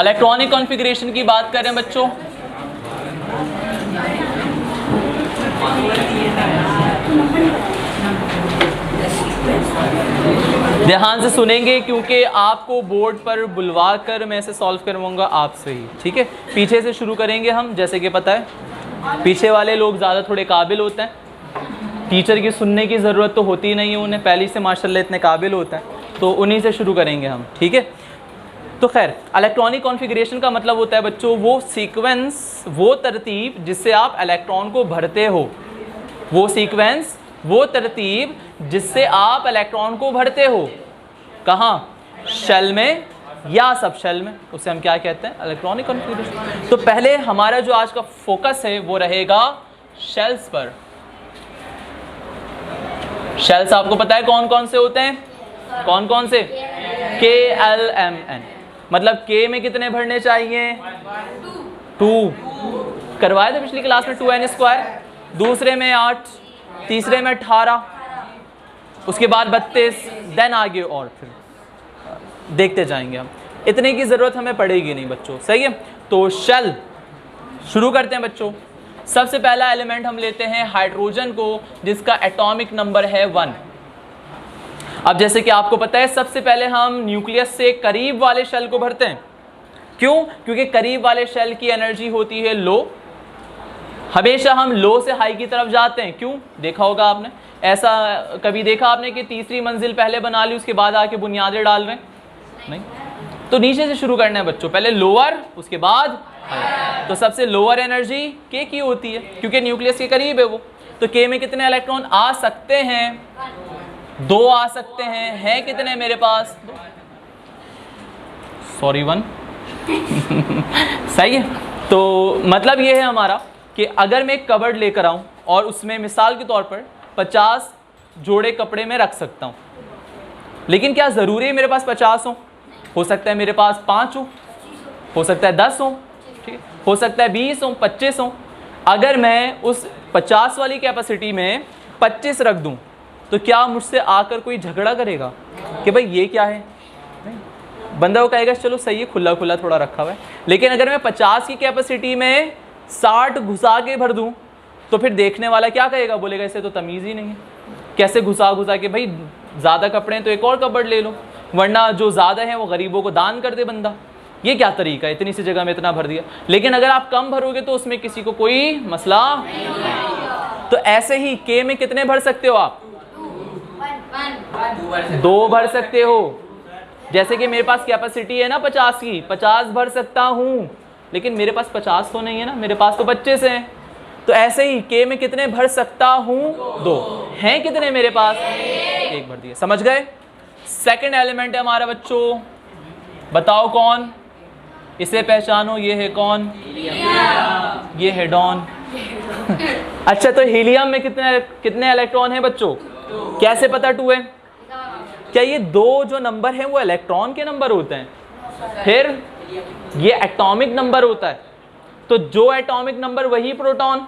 Electronic configuration की बात करें बच्चों, ध्यान से सुनेंगे क्योंकि आपको बोर्ड पर बुलवा कर मैं इसे सॉल्व करवाऊंगा आपसे ही, ठीक है। पीछे से शुरू करेंगे हम, जैसे कि पता है पीछे वाले लोग ज़्यादा थोड़े काबिल होते हैं, टीचर की सुनने की ज़रूरत तो होती नहीं है, उन्हें पहले से माशाल्लाह इतने काबिल होते हैं, तो उन्हीं से शुरू करेंगे हम, ठीक है। तो खैर, इलेक्ट्रॉनिक कॉन्फ़िगरेशन का मतलब होता है बच्चों वो सीक्वेंस, वो तरतीब जिससे आप इलेक्ट्रॉन को भरते हो, वो सीक्वेंस, वो तरतीब जिससे आप इलेक्ट्रॉन को भरते हो। कहाँ? शेल में या सब शेल में, उसे हम क्या कहते हैं? Electronic configuration. तो पहले हमारा जो आज का फोकस है वो रहेगा शेल्स पर। शेल्स आपको पता है कौन कौन से होते हैं? कौन कौन से? KLMN। मतलब K में कितने भरने चाहिए? 2। करवाए थे पिछली क्लास में 2n², दूसरे में 8, तीसरे में 18, उसके बाद 32, देन आगे और फिर देखते जाएंगे हम, इतने की ज़रूरत हमें पड़ेगी नहीं बच्चों, सही है। तो शेल शुरू करते हैं बच्चों। सबसे पहला एलिमेंट हम लेते हैं हाइड्रोजन को, जिसका एटॉमिक नंबर है 1। अब जैसे कि आपको पता है सबसे पहले हम न्यूक्लियस से करीब वाले शेल को भरते हैं। क्यों? क्योंकि करीब वाले शेल की एनर्जी होती है लो, हमेशा हम लो से हाई की तरफ जाते हैं। क्यों? देखा होगा आपने, ऐसा कभी देखा आपने कि तीसरी मंजिल पहले बना ली उसके बाद आके बुनियादें डाल रहे हैं? नहीं। तो नीचे से शुरू करना है बच्चों, पहले लोअर उसके बाद हाई। तो सबसे लोअर एनर्जी K की होती है क्योंकि न्यूक्लियस के करीब है वो। तो K में कितने इलेक्ट्रॉन आ सकते हैं? 2 आ सकते हैं। हैं कितने मेरे पास? सॉरी 1। सही है। तो मतलब ये है हमारा कि अगर मैं एक कबर्ड लेकर आऊं और उसमें मिसाल के तौर पर 50 जोड़े कपड़े में रख सकता हूं, लेकिन क्या ज़रूरी है मेरे पास 50 हो सकता है मेरे पास 5 हो सकता है 10 हो, ठीक है, हो सकता है 20 हो, 25 हो। अगर मैं उस 50 वाली कैपेसिटी में 25 रख दूं तो क्या मुझसे आकर कोई झगड़ा करेगा कि भाई ये क्या है? नहीं। बंदा वो कहेगा चलो सही है, खुला खुला थोड़ा रखा हुआ है। लेकिन अगर मैं 50 की कैपेसिटी में 60 घुसा के भर दूं तो फिर देखने वाला क्या कहेगा? बोलेगा इसे तो तमीज़ ही नहीं है, कैसे घुसा घुसा के, भाई ज़्यादा कपड़े हैं तो एक और कबर्ड ले लो, वरना जो ज़्यादा है वो गरीबों को दान कर दे बंदा। ये क्या तरीका है, इतनी सी जगह में इतना भर दिया। लेकिन अगर आप कम भरोगे तो उसमें किसी को कोई मसला नहीं। तो ऐसे ही K में कितने भर सकते हो आप? 2 भर सकते हो। जैसे कि मेरे पास कैपेसिटी है ना 50 की, 50 भर सकता हूँ, लेकिन मेरे पास 50 तो नहीं है ना, मेरे पास तो 25 हैं। तो ऐसे ही K में कितने भर सकता हूँ? 2। हैं कितने मेरे पास? 1 भर दिया। समझ गए? सेकंड एलिमेंट है हमारा बच्चों, बताओ कौन? इसे पहचानो, ये है कौन? ये है डॉन। अच्छा, तो हीलियम में कितने इलेक्ट्रॉन हैं बच्चों? कैसे पता 2 है? क्या ये 2 जो नंबर है वो इलेक्ट्रॉन के नंबर होते हैं? फिर ये एटॉमिक नंबर होता है। तो जो एटॉमिक नंबर वही प्रोटॉन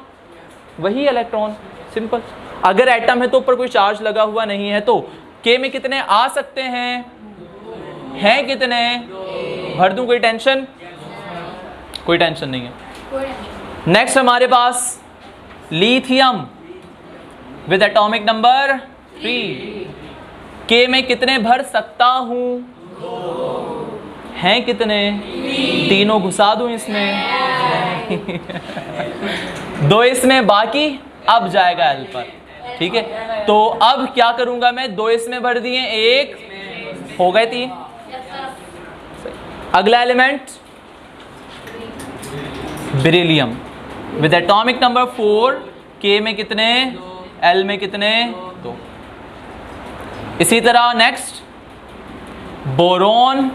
वही इलेक्ट्रॉन, सिंपल। अगर एटम है तो ऊपर कोई चार्ज लगा हुआ नहीं है, तो K में कितने आ सकते हैं? हैं कितने? भर दूं? कोई टेंशन? कोई टेंशन नहीं है। नेक्स्ट हमारे पास lithium with atomic number 3। K में कितने भर सकता हूं? हैं कितने? तीनों घुसा दूं इसमें? 2 इसमें, बाकी अब जाएगा L पर, ठीक है। तो अब क्या करूंगा मैं? 2 इसमें भर दिए, 1 हो गए 3। अगला element beryllium with atomic number 4। K में कितने? L में कितने? 2। इसी तरह next boron,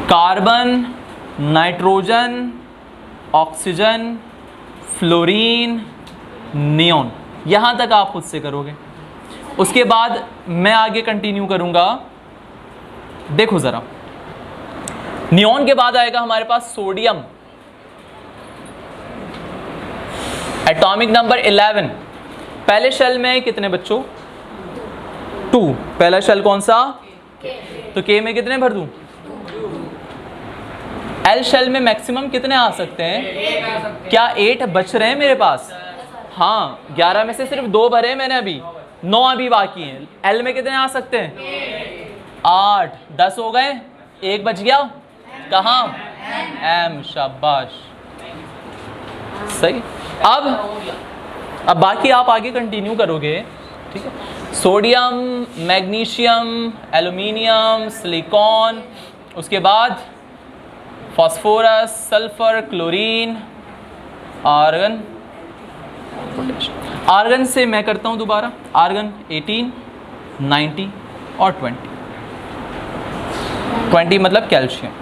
carbon, nitrogen, oxygen, fluorine, neon. यहाँ तक आप खुद से करोगे, उसके बाद मैं आगे कंटिन्यू करूँगा। देखो ज़रा, नियॉन के बाद आएगा हमारे पास सोडियम, एटॉमिक नंबर 11। पहले शेल में कितने बच्चों? 2। पहला शेल कौन सा? तो के में कितने भर दूं? एल शेल में मैक्सिमम कितने आ सकते हैं? क्या 8 बच रहे हैं मेरे पास? हाँ, 11 में से सिर्फ 2 भरे हैं मैंने, अभी 9 अभी बाकी हैं। एल में कितने आ सकते हैं? 8, 10 हो गए, 1 बच गया, कहाँ? एम, शाबाश, सही। अब बाकी आप आगे कंटिन्यू करोगे, ठीक है। सोडियम, मैग्नीशियम, एल्यूमिनियम, सिलिकॉन, उसके बाद phosphorus, sulphur, chlorine, argon, potassium. Argon से मैं करता हूँ दोबारा, आर्गन 18, 90 और 20 मतलब कैल्शियम।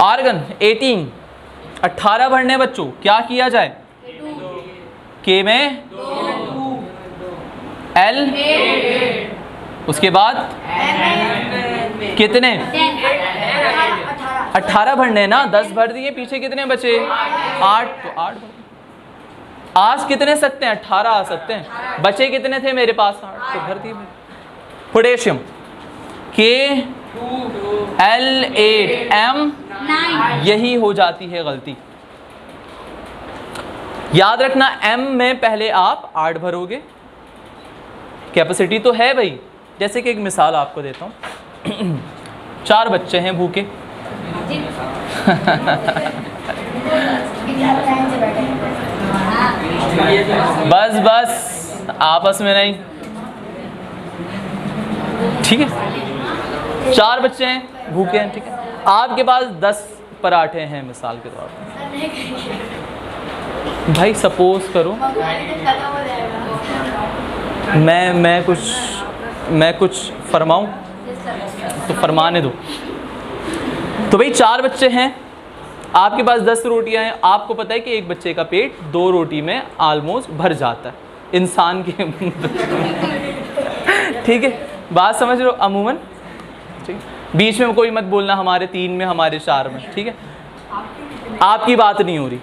आर्गन 18 भरने बच्चों, क्या किया जाए? के में एल, उसके बाद कितने? 18 भरने ना, 10 भर दिए, पीछे कितने बचे? 8, तो 8 आज कितने सकते हैं? 18 आ सकते हैं, बचे कितने थे मेरे पास? 8, तो भर दिए। पोटेशियम के L8M, यही हो जाती है गलती। याद रखना M में पहले आप 8 भरोगे, कैपेसिटी तो है भाई। जैसे कि एक मिसाल आपको देता हूँ, 4 बच्चे हैं भूखे, बस आपस में नहीं, ठीक है। 4 बच्चे हैं भूखे हैं, ठीक है। आपके पास 10 पराठे हैं मिसाल के तौर पर, भाई सपोज करो मैं कुछ फरमाऊं तो फरमाने दो। तो भाई 4 बच्चे हैं, आपके पास 10 रोटियां हैं। आपको पता है कि एक बच्चे का पेट 2 रोटी में ऑलमोस्ट भर जाता है इंसान के ठीक है, बात समझ लो अमूमन, ठीक है। बीच में कोई मत बोलना हमारे 3 में, हमारे 4 में, ठीक है। आपकी बात नहीं हो रही,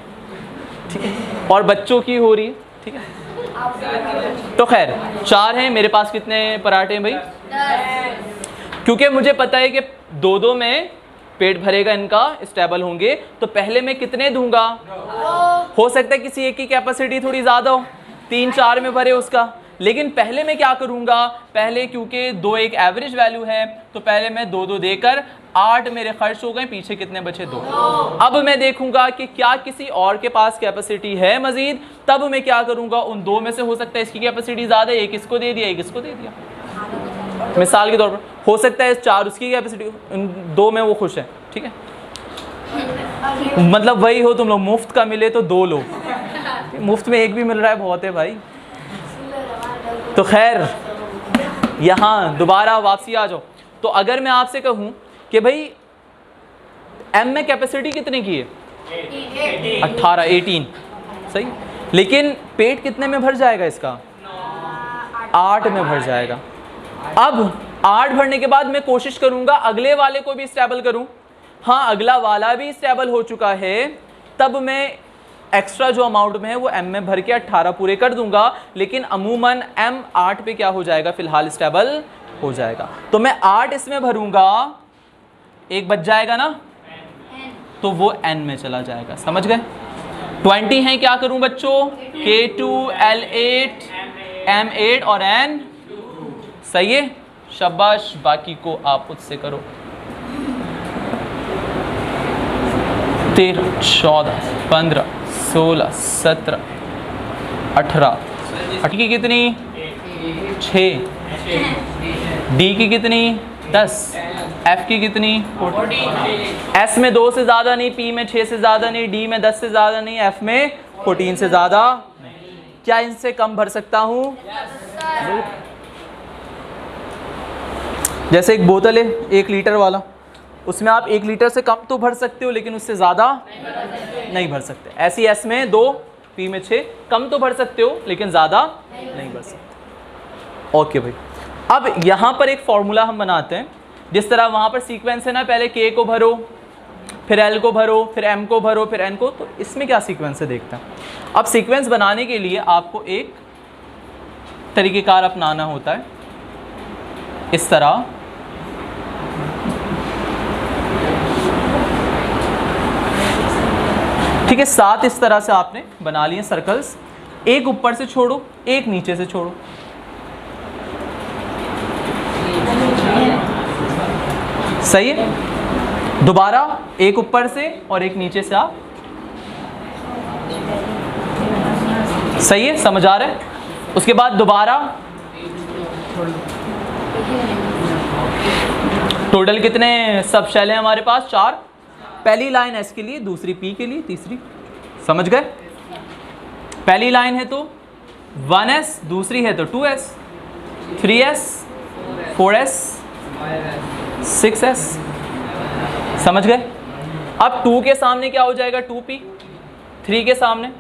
ठीक है, और बच्चों की हो रही है, ठीक है। तो खैर 4 हैं, मेरे पास कितने पराठे हैं भाई? 10। क्योंकि मुझे पता है कि 2-2 में पेट भरेगा, इनका स्टेबल होंगे, तो पहले मैं कितने दूंगा? हो सकता है किसी एक की कैपेसिटी थोड़ी ज़्यादा हो, 3-4 में भरे उसका, लेकिन पहले मैं क्या करूंगा? पहले क्योंकि 2 एक एवरेज वैल्यू है, तो पहले मैं 2-2 देकर 8 मेरे खर्च हो गए, पीछे कितने बचे? 2। अब मैं देखूंगा कि क्या किसी और के पास कैपेसिटी है मजीद, तब मैं क्या करूंगा? उन 2 में से हो सकता है इसकी कैपेसिटी ज़्यादा, एक इसको दे दिया, एक इसको दे दिया, मिसाल के तौर पर। हो सकता है 4 उसकी कैपेसिटी, इन 2 में वो खुश है, ठीक है। मतलब वही हो तुम लोग, मुफ्त का मिले तो 2 लो, मुफ्त में एक भी मिल रहा है बहुत है भाई। तो खैर यहाँ दोबारा वापसी आ जाओ। तो अगर मैं आपसे कहूँ कि भाई M में कैपेसिटी कितने की है? 18, सही, लेकिन पेट कितने में भर जाएगा इसका? 8 में भर जाएगा। अब 8 भरने के बाद मैं कोशिश करूंगा अगले वाले को भी स्टेबल करूं। हाँ, अगला वाला भी स्टेबल हो चुका है, तब मैं एक्स्ट्रा जो अमाउंट में है वो M में भर के 18 पूरे कर दूंगा, लेकिन अमूमन M 8 पे क्या हो जाएगा? फिलहाल स्टेबल हो जाएगा। तो मैं 8 इसमें भरूंगा, एक बच जाएगा ना, तो वो N में चला जाएगा, समझ गए? 20 है, क्या करूं बच्चों? K2 L8 M8 और N, सही है, शाबाश। बाकी को आप खुद से करो। 13, 14, 15, 16, 17, 18 की कितनी? 6। डी की कितनी? 10। एफ की कितनी? 14। एस में 2 से ज़्यादा नहीं, पी में 6 से ज़्यादा नहीं, डी में 10 से ज़्यादा नहीं, एफ में 14 से ज़्यादा। क्या इनसे कम भर सकता हूँ? जैसे एक बोतल है 1 लीटर वाला, उसमें आप 1 लीटर से कम तो भर सकते हो, लेकिन उससे ज़्यादा नहीं भर सकते। ऐसी एस में 2, पी में 6, कम तो भर सकते हो लेकिन ज़्यादा नहीं भर सकते। ओके भाई, अब यहाँ पर एक फॉर्मूला हम बनाते हैं। जिस तरह वहाँ पर सीक्वेंस है ना, पहले के को भरो, फिर एल को भरो, फिर एम को भरो, फिर एन को, तो इसमें क्या सीक्वेंस है देखते हैं। अब सीक्वेंस बनाने के लिए आपको एक तरीक़ेकार अपनाना होता है। इस तरह ठीक है, 7 इस तरह से आपने बना लिए सर्कल्स। एक ऊपर से छोड़ो, एक नीचे से छोड़ो। सही है। दोबारा एक ऊपर से और एक नीचे से आप। सही है, समझ आ रहा है। उसके बाद दोबारा टोटल कितने सब शेल हैं हमारे पास? 4। पहली लाइन एस के लिए, दूसरी पी के लिए, तीसरी। समझ गए? पहली लाइन है तो 1s, दूसरी है तो 2s, 3s, 4s, 6s। समझ गए? अब 2 के सामने क्या हो जाएगा? 2p। 3 के सामने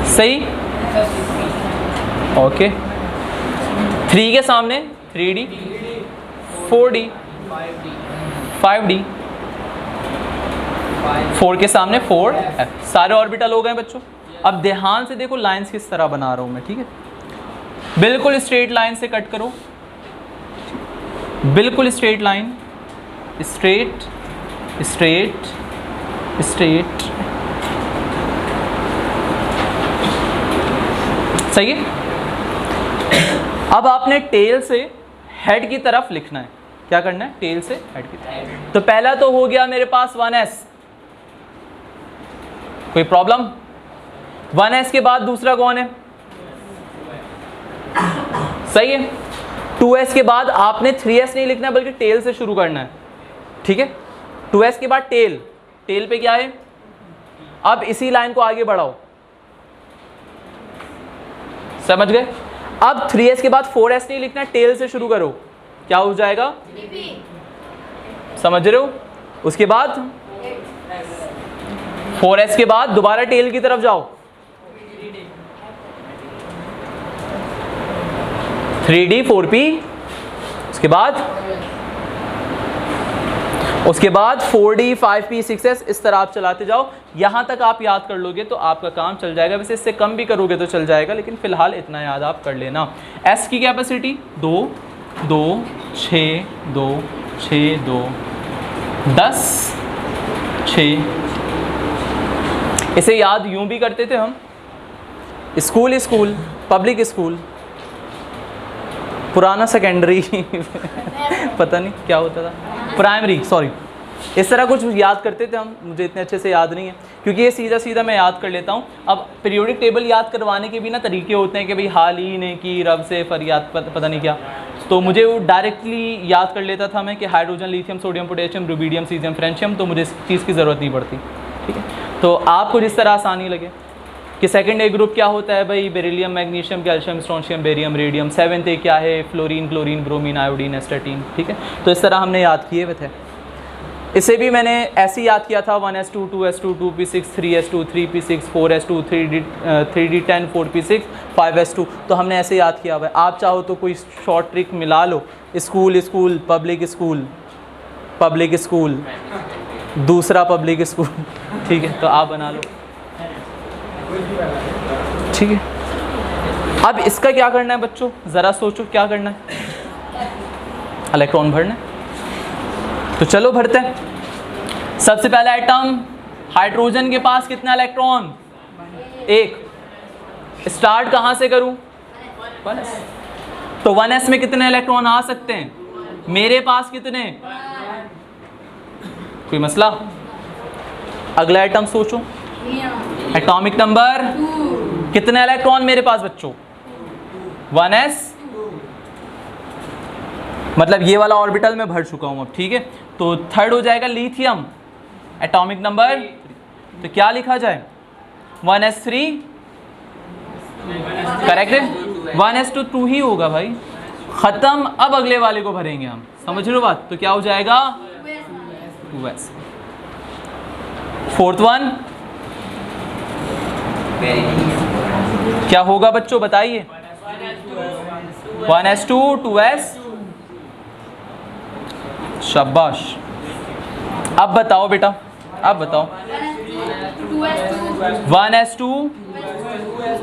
सही, ओके। 3 के सामने 3d, 4d, 5d, 4 के सामने 4f। सारे ऑर्बिटल हो गए बच्चों। अब ध्यान से देखो लाइंस किस तरह बना रहा हूं मैं, ठीक है? बिल्कुल स्ट्रेट लाइन से कट करो, बिल्कुल straight line, straight straight straight. सही है। अब आपने टेल से हेड की तरफ लिखना है। क्या करना है? टेल से हेड की तरफ। तो पहला तो हो गया मेरे पास 1s, कोई प्रॉब्लम? 1s के बाद दूसरा कौन है? सही है। 2s के बाद आपने 3s नहीं लिखना है बल्कि टेल से शुरू करना है, ठीक है? 2s के बाद टेल, टेल पे क्या है? अब इसी लाइन को आगे बढ़ाओ। समझ गए? अब 3s के बाद 4s नहीं लिखना है, टेल से शुरू करो। क्या हो जाएगा? समझ रहे हो? उसके बाद 4s के बाद दोबारा टेल की तरफ जाओ, 3d, 4p। उसके बाद 4d, 5p, 6s। इस तरह आप चलाते जाओ। यहां तक आप याद कर लोगे तो आपका काम चल जाएगा। वैसे इससे कम भी करोगे तो चल जाएगा, लेकिन फिलहाल इतना याद आप कर लेना। s की कैपेसिटी 2, 2, 6, 2, 6, 2, 10, 6। इसे याद यूं भी करते थे हम, स्कूल स्कूल, पब्लिक स्कूल, पुराना सेकेंडरी पता नहीं क्या होता था, प्राइमरी, सॉरी। इस तरह कुछ याद करते थे हम। मुझे इतने अच्छे से याद नहीं है क्योंकि ये सीधा सीधा मैं याद कर लेता हूँ। अब पीरियोडिक टेबल याद करवाने के भी ना तरीके होते हैं कि भाई हाल ही ने की, रब से फरियाद, पता नहीं क्या। तो मुझे वो डायरेक्टली याद कर लेता था मैं कि hydrogen, lithium, sodium, potassium, rubidium, caesium, francium. तो मुझे इस चीज़ की ज़रूरत नहीं पड़ती, ठीक है? तो आपको जिस तरह आसानी लगे कि सेकंड ए ग्रुप क्या होता है भाई? Beryllium, magnesium, calcium, strontium, barium, radium. 7th ए क्या है? Fluorine, chlorine, bromine, iodine, astatine, ठीक है? तो इस तरह हमने याद किए हुए थे। इसे भी मैंने ऐसे याद किया था, 1s2, 2s2, 2p6, 3s2, 3p6, 4s2, 3d10, 4p6, 5s2। तो हमने ऐसे याद किया हुआ है। आप चाहो तो कोई शॉर्ट ट्रिक मिला लो, school school, public school, public school, दूसरा पब्लिक स्कूल, ठीक है? तो आप बना लो, ठीक है? अब इसका क्या करना है बच्चों? ज़रा सोचो क्या करना है। इलेक्ट्रॉन भरना है, तो चलो भरते हैं। सबसे पहला एटम हाइड्रोजन के पास कितना इलेक्ट्रॉन? 1। स्टार्ट कहाँ से करूँ? 1s। तो 1s में कितने इलेक्ट्रॉन आ सकते हैं? मेरे पास कितने? कोई मसला? अगला एटम सोचो। एटॉमिक नंबर कितने इलेक्ट्रॉन मेरे पास बच्चों? 1s। मतलब ये वाला ऑर्बिटल में भर चुका हूं अब, ठीक है? तो थर्ड हो जाएगा लिथियम, एटॉमिक नंबर। तो क्या लिखा जाए? 1s3, करेक्ट है? 1s2 2 ही होगा भाई, खत्म। अब अगले वाले को भरेंगे हम, समझ रहे हो बात? तो क्या हो जाएगा? 2s। फोर्थ वन क्या होगा बच्चों बताइए? 1s2, 2s। शाबाश। अब बताओ बेटा, अब बताओ। 1s2,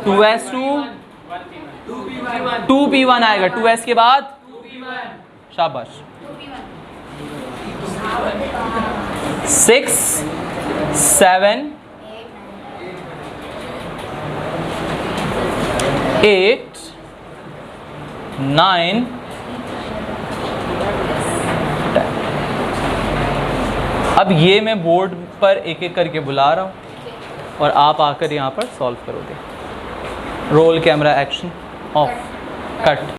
2s2, 2p1 आएगा। 2s के बाद शाबाश। 6 7 8 9 10। अब ये मैं बोर्ड पर एक एक करके बुला रहा हूँ और आप आकर यहाँ पर सॉल्व करोगे। Roll camera action of cut.